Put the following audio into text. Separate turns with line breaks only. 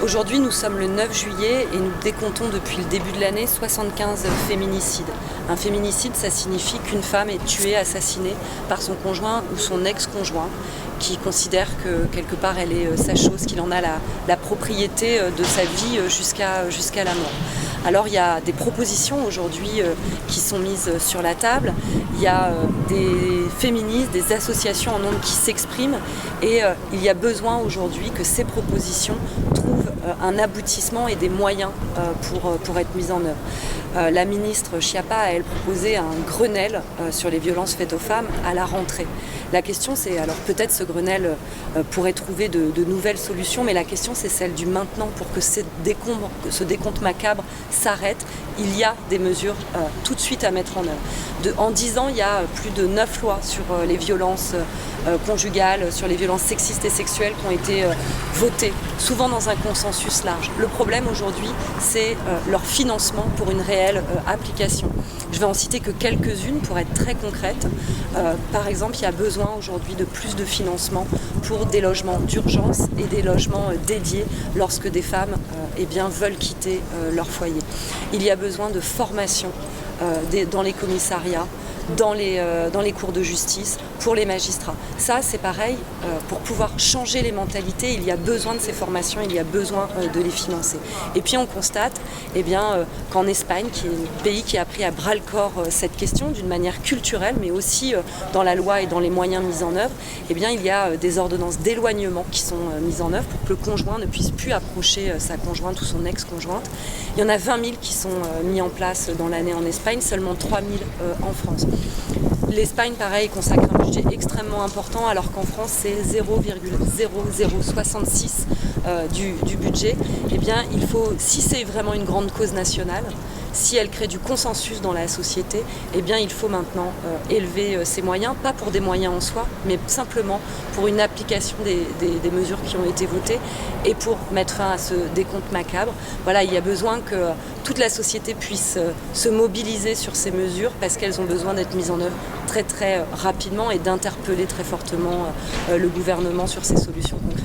Aujourd'hui, nous sommes le 9 juillet et nous décomptons depuis le début de l'année 75 féminicides. Un féminicide, ça signifie qu'une femme est tuée, assassinée par son conjoint ou son ex-conjoint, qui considère que quelque part elle est sa chose, qu'il en a la propriété de sa vie jusqu'à la mort. Alors il y a des propositions aujourd'hui qui sont mises sur la table, il y a des féministes, des associations en nombre qui s'expriment et il y a besoin aujourd'hui que ces propositions trouvent un aboutissement et des moyens pour être mises en œuvre. La ministre Schiappa a, elle, proposé un Grenelle sur les violences faites aux femmes à la rentrée. La question c'est, alors peut-être ce Grenelle pourrait trouver de nouvelles solutions, mais la question c'est celle du maintenant pour que ce décompte macabre s'arrête. Il y a des mesures tout de suite à mettre en œuvre. En 10 ans, il y a plus de 9 lois sur les violences conjugales, sur les violences sexistes et sexuelles qui ont été votées, souvent dans un consensus large. Le problème aujourd'hui, c'est leur financement pour une réelle application. Je vais en citer que quelques-unes pour être très concrète. Par exemple, il y a besoin aujourd'hui de plus de financement pour des logements d'urgence et des logements dédiés lorsque des femmes veulent quitter leur foyer. Il y a besoin de formation dans les commissariats, dans les cours de justice, pour les magistrats. Ça, c'est pareil, pour pouvoir changer les mentalités, il y a besoin de ces formations, il y a besoin de les financer. Et puis on constate qu'en Espagne, qui est un pays qui a pris à bras-le-corps cette question d'une manière culturelle, mais aussi dans la loi et dans les moyens mis en œuvre, il y a des ordonnances d'éloignement qui sont mises en œuvre pour que le conjoint ne puisse plus approcher sa conjointe ou son ex-conjointe. Il y en a 20 000 qui sont mis en place dans l'année en Espagne, seulement 3 000 en France. L'Espagne, pareil, consacre un budget extrêmement important, alors qu'en France, c'est 0,0066 du budget. Il faut, si c'est vraiment une grande cause nationale, si elle crée du consensus dans la société, il faut maintenant élever ces moyens, pas pour des moyens en soi, mais simplement pour une application des mesures qui ont été votées et pour mettre fin à ce décompte macabre. Voilà, il y a besoin que toute la société puisse se mobiliser sur ces mesures parce qu'elles ont besoin d'être mises en œuvre très très rapidement et d'interpeller très fortement le gouvernement sur ces solutions concrètes.